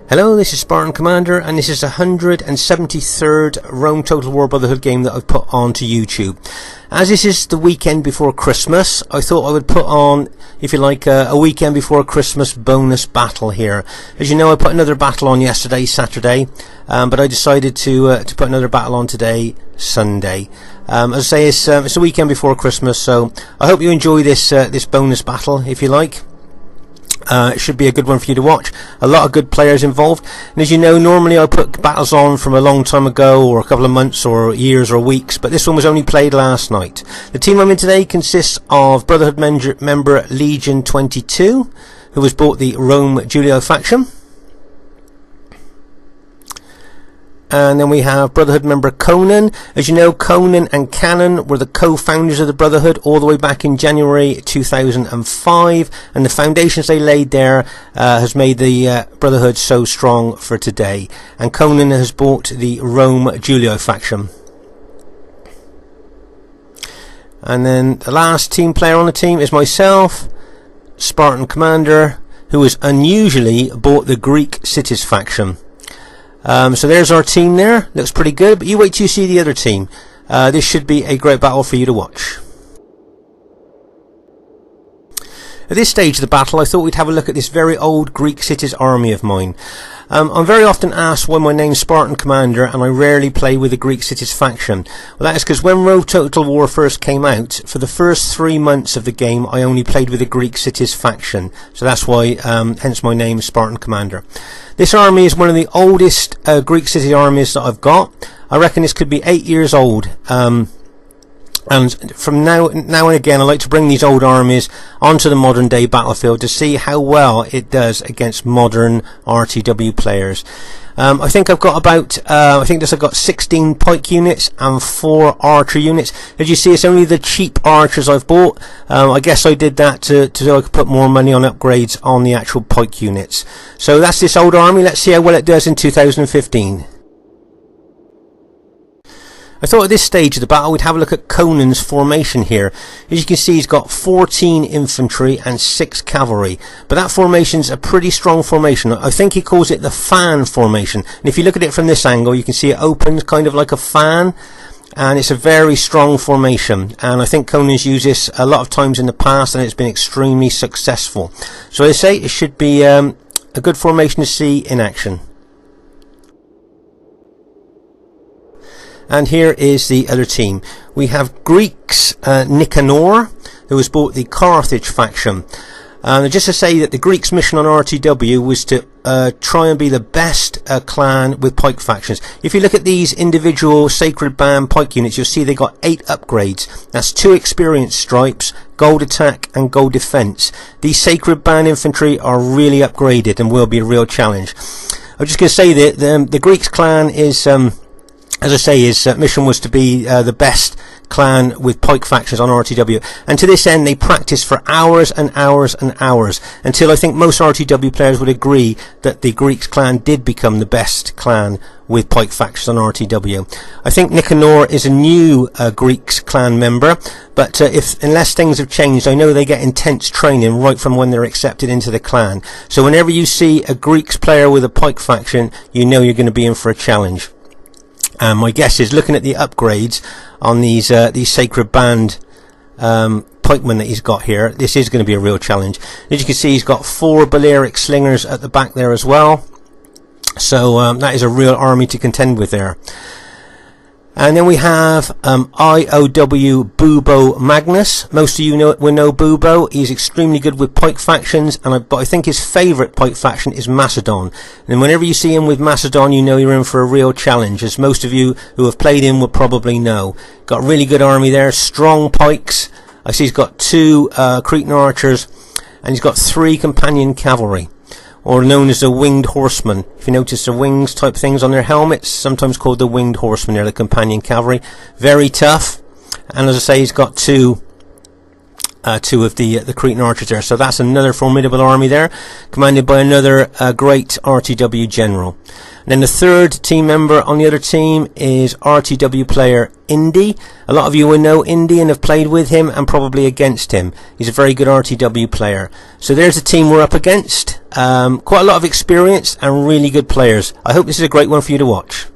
Hello, this is Spartan Commander, and this is the 173rd Rome Total War Brotherhood game that I've put onto YouTube. As this is the weekend before Christmas, I thought I would put on, if you like, a weekend before Christmas bonus battle here. As you know, I put another battle on yesterday, Saturday, but I decided to put another battle on today, Sunday. As I say, it's a weekend before Christmas, so I hope you enjoy this bonus battle, if you like. It should be a good one for you to watch. A lot of good players involved, and as you know, normally I put battles on from a long time ago, or a couple of months or years or weeks, but this one was only played last night. The team I'm in today consists of Brotherhood member Legion 22, who has bought the Rome Julio faction, and then we have Brotherhood member Conan. As you know, Conan and Cannon were the co-founders of the Brotherhood all the way back in January 2005, and the foundations they laid there has made the Brotherhood so strong for today. And Conan has bought the Rome Julio faction. And then the last team player on the team is myself, Spartan Commander, who has unusually bought the Greek Cities faction. So there's our team there. Looks pretty good, but you wait till you see the other team. This should be a great battle for you to watch. At this stage of the battle, I thought we'd have a look at this very old Greek Cities army of mine. I'm very often asked why my name's Spartan Commander and I rarely play with the Greek Cities faction. Well, that is because when Rome Total War first came out, for the first 3 months of the game I only played with the Greek Cities faction. So that's why, hence my name, Spartan Commander. This army is one of the oldest Greek City armies that I've got. I reckon this could be 8 years old. And from now and again, I like to bring these old armies onto the modern day battlefield to see how well it does against modern RTW players. I think I've got about, I've got 16 pike units and 4 archer units. As you see, it's only the cheap archers I've bought. I guess I did that so I could put more money on upgrades on the actual pike units. So that's this old army. Let's see how well it does in 2015. I thought at this stage of the battle we'd have a look at Conan's formation here. As you can see, he's got 14 infantry and 6 cavalry, but that formation's a pretty strong formation. I think he calls it the fan formation, and if you look at it from this angle you can see it opens kind of like a fan, and it's a very strong formation, and I think Conan's used this a lot of times in the past and it's been extremely successful. So I say it should be a good formation to see in action. And here is the other team. We have Greeks Nicanor, who has bought the Carthage faction. Just to say that the Greeks' mission on RTW was to try and be the best clan with pike factions. If you look at these individual Sacred Band pike units, you'll see they got 8 upgrades. That's 2 experience stripes, gold attack and gold defense. These Sacred Band infantry are really upgraded and will be a real challenge. I'm just going to say that the Greeks clan is... as I say, his mission was to be the best clan with pike factions on RTW, and to this end they practiced for hours and hours and hours, until I think most RTW players would agree that the Greeks clan did become the best clan with pike factions on RTW. I think Nicanor is a new Greeks clan member, but unless things have changed, I know they get intense training right from when they're accepted into the clan. So whenever you see a Greeks player with a pike faction, you know you're going to be in for a challenge. My guess is, looking at the upgrades on these Sacred Band pikemen that he's got here, this is going to be a real challenge. As you can see, he's got 4 Balearic slingers at the back there as well. So that is a real army to contend with there. And then we have IOW Bubo Magnus. Most of you will know Bubo. He's extremely good with pike factions, but I think his favourite pike faction is Macedon. And whenever you see him with Macedon, you know you're in for a real challenge, as most of you who have played him will probably know. Got a really good army there, strong pikes. I see he's got 2 Cretan archers, and he's got 3 companion cavalry, or known as the winged horsemen. If you notice the wings type things on their helmets, sometimes called the winged horsemen. They're the companion cavalry. Very tough. And as I say, he's got 2 of the Cretan archers there. So that's another formidable army there, commanded by another great RTW general. And then the third team member on the other team is RTW player Indy. A lot of you will know Indy and have played with him and probably against him. He's a very good RTW player. So there's the team we're up against. Quite a lot of experience and really good players. I hope this is a great one for you to watch.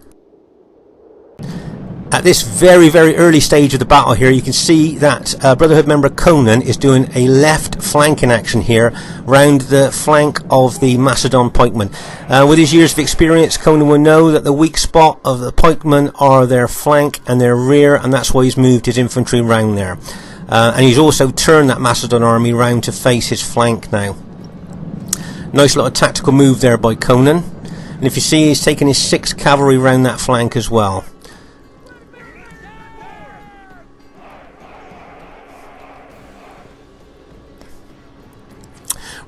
At this very, very early stage of the battle here, you can see that Brotherhood member Conan is doing a left flanking action here round the flank of the Macedon pikemen. With his years of experience, Conan will know that the weak spot of the pikemen are their flank and their rear, and that's why he's moved his infantry round there. And he's also turned that Macedon army round to face his flank now. Nice little tactical move there by Conan. And if you see, he's taken his 6th cavalry round that flank as well.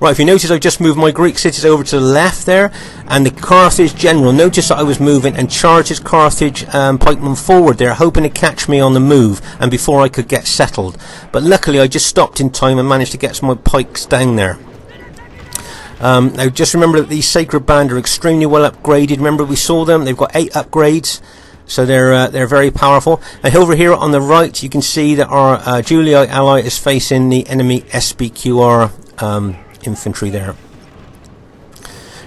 Right, if you notice, I just moved my Greek cities over to the left there, and the Carthage general noticed that I was moving and charged his Carthage pikemen forward there, hoping to catch me on the move and before I could get settled. But luckily I just stopped in time and managed to get some of my pikes down there. Now just remember that these Sacred Band are extremely well upgraded. Remember, we saw them, they've got 8 upgrades. So they're very powerful. And over here on the right, you can see that our Julii ally is facing the enemy SBQR infantry there.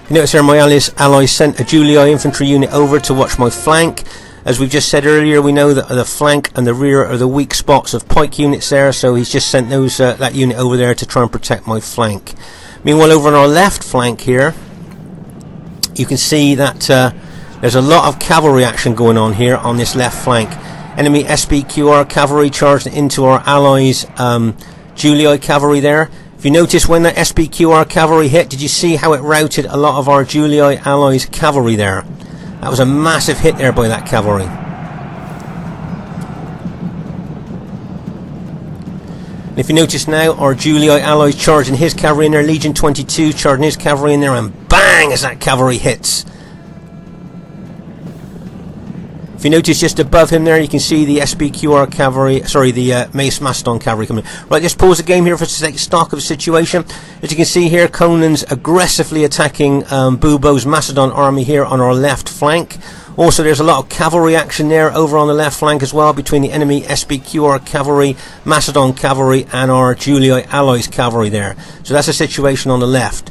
You notice there my allies sent a Julii infantry unit over to watch my flank. As we've just said earlier, we know that the flank and the rear are the weak spots of pike units there, so he's just sent those that unit over there to try and protect my flank. Meanwhile, over on our left flank here, you can see that there's a lot of cavalry action going on here on this left flank. Enemy SBQR cavalry charged into our allies' Julii cavalry there. If you notice, when that SBQR cavalry hit, did you see how it routed a lot of our Julii allies' cavalry there? That was a massive hit there by that cavalry. And if you notice now, our Julii allies charging his cavalry in there, Legion 22 charging his cavalry in there, and bang as that cavalry hits. If you notice just above him there, you can see the SBQR cavalry, sorry, the Mace Macedon cavalry coming. Right, just pause the game here for us to take stock of the situation. As you can see here, Conan's aggressively attacking Bubo's Macedon army here on our left flank. Also, there's a lot of cavalry action there over on the left flank as well, between the enemy SBQR cavalry, Macedon cavalry, and our Julii allies cavalry there. So that's the situation on the left.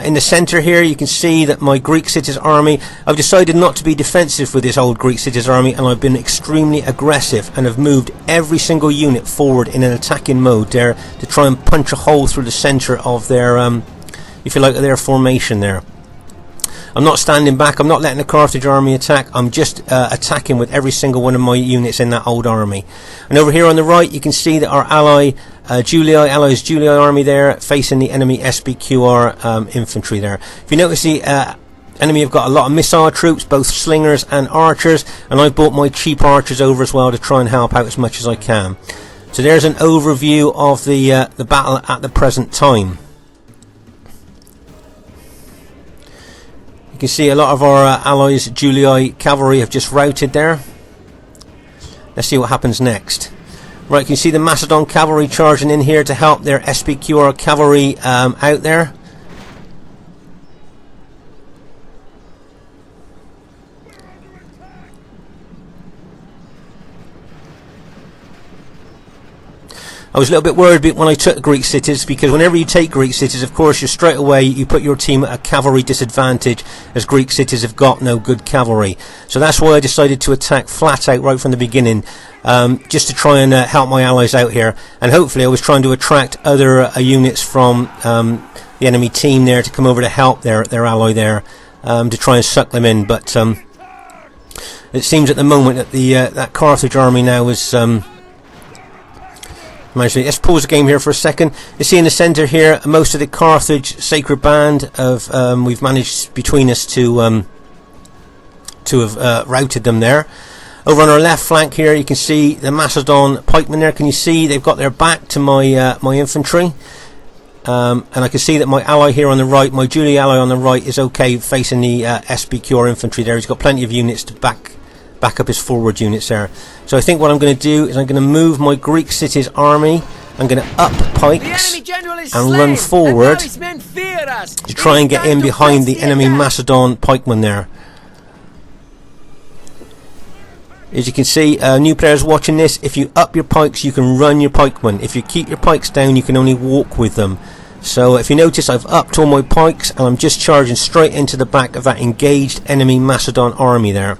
In the centre here, you can see that my Greek cities army, I've decided not to be defensive with this old Greek cities army, and I've been extremely aggressive and have moved every single unit forward in an attacking mode there to try and punch a hole through the centre of their, if you like, their formation there. I'm not standing back, I'm not letting the Carthage army attack, I'm just attacking with every single one of my units in that old army. And over here on the right, you can see that our allies Julii army there facing the enemy SBQR infantry there. If you notice, the enemy have got a lot of missile troops, both slingers and archers, and I brought my cheap archers over as well to try and help out as much as I can. So there's an overview of the battle at the present time. You can see a lot of our allies Julii cavalry have just routed there. Let's see what happens next. Right, you can see the Macedon cavalry charging in here to help their SBQR cavalry out there. I was a little bit worried when I took Greek cities, because whenever you take Greek cities, of course, you put your team at a cavalry disadvantage, as Greek cities have got no good cavalry. So that's why I decided to attack flat out right from the beginning, just to try and help my allies out here. And hopefully I was trying to attract other units from the enemy team there to come over to help their ally there, to try and suck them in. But it seems at the moment that that Carthage army now is... Let's pause the game here for a second. You see in the centre here, most of the Carthage Sacred Band of we've managed between us to have routed them there. Over on our left flank here, you can see the Macedon pikemen there. Can you see they've got their back to my my infantry? And I can see that my ally here on the right, my Julii ally on the right, is okay facing the SBQR infantry there. He's got plenty of units to back up his forward units there. So I think what I'm going to do is I'm going to move my Greek cities army I'm going to up pikes and run forward to try and get in behind the enemy Macedon pikemen there. As you can see, new players watching this, if you up your pikes you can run your pikemen. If you keep your pikes down you can only walk with them. So if you notice, I've upped all my pikes and I'm just charging straight into the back of that engaged enemy Macedon army there.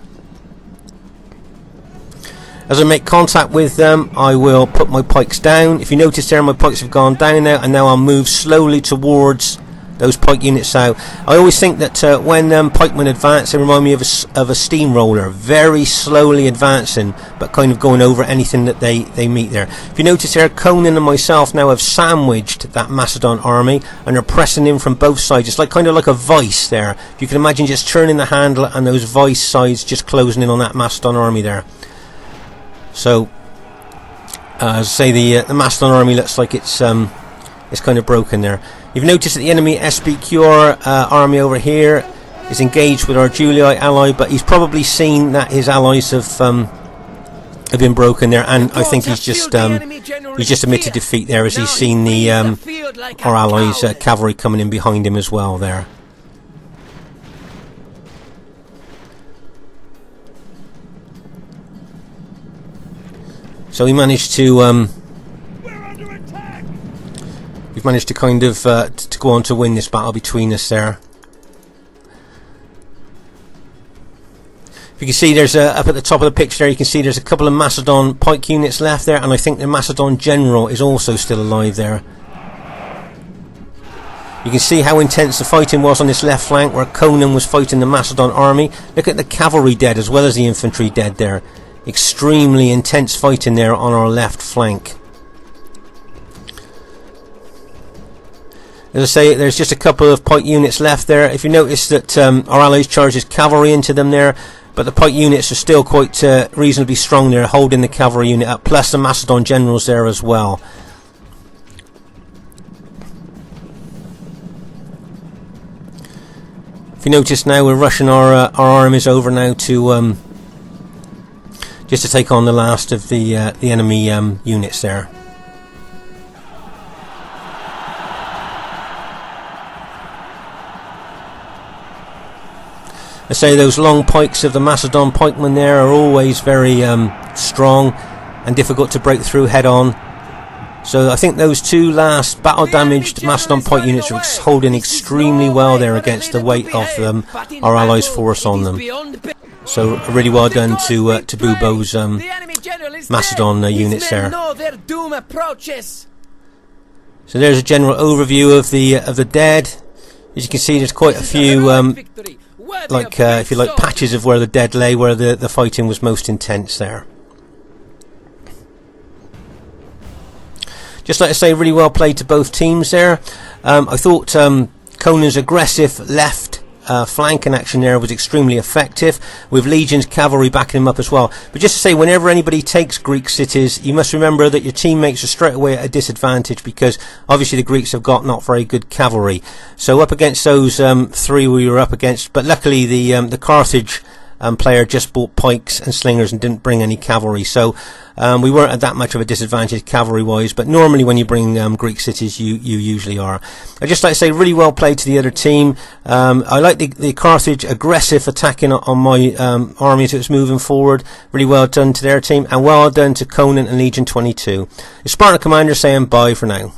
As I make contact with them, I will put my pikes down. If you notice there, my pikes have gone down now, and now I'll move slowly towards those pike units out. I always think that when pikemen advance, they remind me of a steamroller, very slowly advancing, but kind of going over anything that they meet there. If you notice there, Conan and myself now have sandwiched that Macedon army, and are pressing in from both sides. It's like kind of like a vice there. You can imagine just turning the handle, and those vice sides just closing in on that Macedon army there. So, as I say, the Macedon army looks like it's kind of broken there. You've noticed that the enemy SBQR army over here is engaged with our Julii ally, but he's probably seen that his allies have been broken there, and I think he's just admitted defeat there, as he's seen the our allies' cavalry coming in behind him as well there. So we managed to we've managed to kind of to go on to win this battle between us there. If you can see, there's up at the top of the picture there, you can see there's a couple of Macedon pike units left there, and I think the Macedon general is also still alive there. You can see how intense the fighting was on this left flank where Conan was fighting the Macedon army. Look at the cavalry dead as well as the infantry dead there. Extremely intense fighting there on our left flank. As I say, there's just a couple of pike units left there. If you notice that our allies charges cavalry into them there, but the pike units are still quite reasonably strong there, holding the cavalry unit up, plus the Macedon generals there as well. If you notice now, we're rushing our armies over now to just to take on the last of the enemy units there. I say those long pikes of the Macedon pikemen there are always very strong and difficult to break through head on. So I think those two last battle damaged Macedon pike units are holding extremely well there against the weight of our allies' force on them. So really well done to Bubo's Macedon units there. So there's a general overview of the dead. As you can see, there's quite a few if you like, patches of where the dead lay, where the fighting was most intense there. Just like I say, really well played to both teams there. I thought Conan's aggressive left flank in action there was extremely effective, with Legion's cavalry backing him up as well. But just to say, whenever anybody takes Greek cities, you must remember that your teammates are straight away at a disadvantage, because obviously the Greeks have got not very good cavalry. So up against those three we were up against, but luckily the Carthage player just bought pikes and slingers and didn't bring any cavalry, so we weren't at that much of a disadvantage cavalry wise, but normally when you bring Greek cities you usually are. I'd just like to say, really well played to the other team. I like the Carthage aggressive attacking on my army as it was moving forward. Really well done to their team, and well done to Conan and Legion 22. The Spartan Commander saying bye for now.